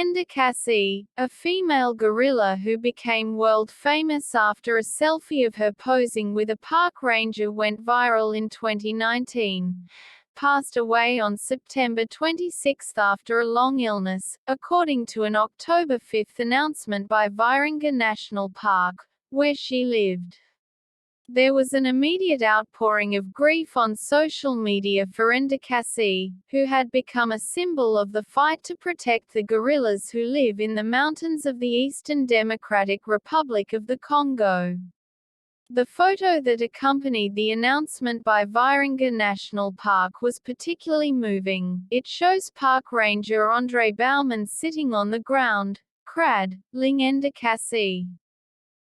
Ndakasi, a female gorilla who became world famous after a selfie of her posing with a park ranger went viral in 2019, passed away on September 26 after a long illness, according to an October 5 announcement by Virunga National Park, where she lived. There was an immediate outpouring of grief on social media for Ndakasi, who had become a symbol of the fight to protect the gorillas who live in the mountains of the Eastern Democratic Republic of the Congo. The photo that accompanied the announcement by Virunga National Park was particularly moving. It shows Park Ranger Andre Bauman sitting on the ground, crad, ling Ndakasi.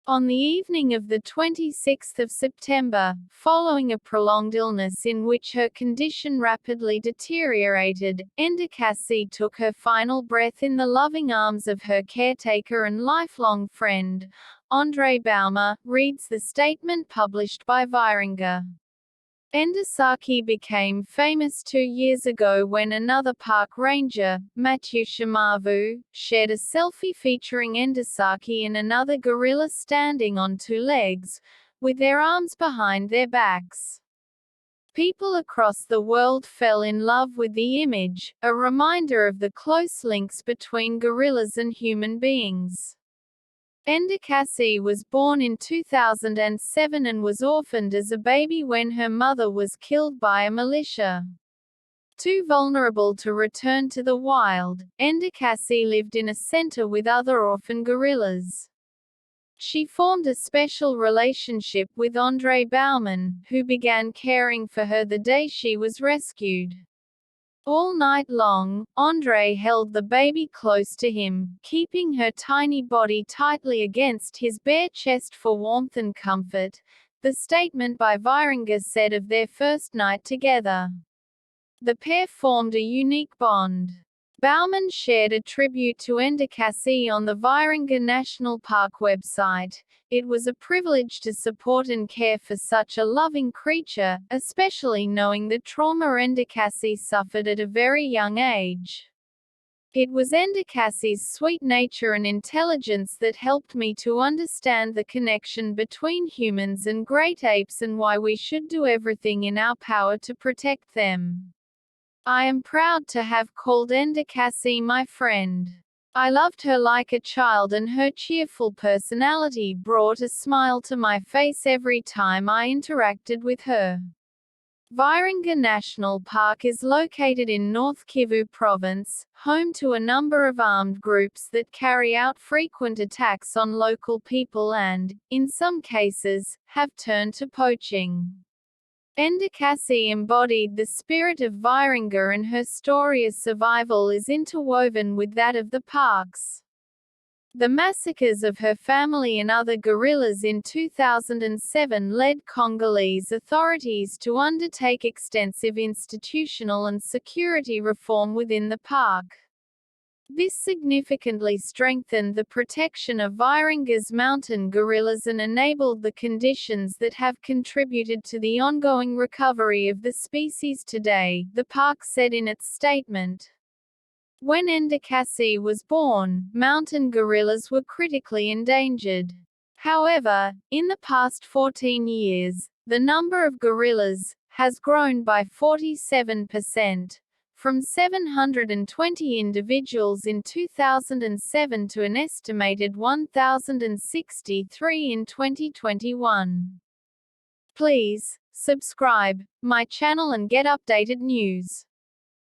On the evening of the 26th of September, following a prolonged illness in which her condition rapidly deteriorated, Ndakasi took her final breath in the loving arms of her caretaker and lifelong friend, Andre Bauman, reads the statement published by Virunga. Ndakasi became famous 2 years ago when another park ranger, Mathieu Shamavu, shared a selfie featuring Ndakasi and another gorilla standing on 2 legs, with their arms behind their backs. People across the world fell in love with the image, a reminder of the close links between gorillas and human beings. Ndakasi was born in 2007 and was orphaned as a baby when her mother was killed by a militia. Too vulnerable to return to the wild, Ndakasi lived in a center with other orphan gorillas. She formed a special relationship with Andre Bauman, who began caring for her the day she was rescued. All night long, Andre held the baby close to him, keeping her tiny body tightly against his bare chest for warmth and comfort, the statement by Virunga said of their first night together. The pair formed a unique bond. Bauman shared a tribute to Ndakasi on the Virunga National Park website. It was a privilege to support and care for such a loving creature, especially knowing the trauma Ndakasi suffered at a very young age. It was Ndakasi's sweet nature and intelligence that helped me to understand the connection between humans and great apes and why we should do everything in our power to protect them. I am proud to have called Ndakasi my friend. I loved her like a child and her cheerful personality brought a smile to my face every time I interacted with her. Virunga National Park is located in North Kivu Province, home to a number of armed groups that carry out frequent attacks on local people and, in some cases, have turned to poaching. Ndakasi embodied the spirit of Virunga and her story of survival is interwoven with that of the parks. The massacres of her family and other gorillas in 2007 led Congolese authorities to undertake extensive institutional and security reform within the park. This significantly strengthened the protection of Virunga's mountain gorillas and enabled the conditions that have contributed to the ongoing recovery of the species today, the park said in its statement. When Ndakasi was born, mountain gorillas were critically endangered. However, in the past 14 years, the number of gorillas has grown by 47%. From 720 individuals in 2007 to an estimated 1,063 in 2021. Please subscribe my channel and get updated news.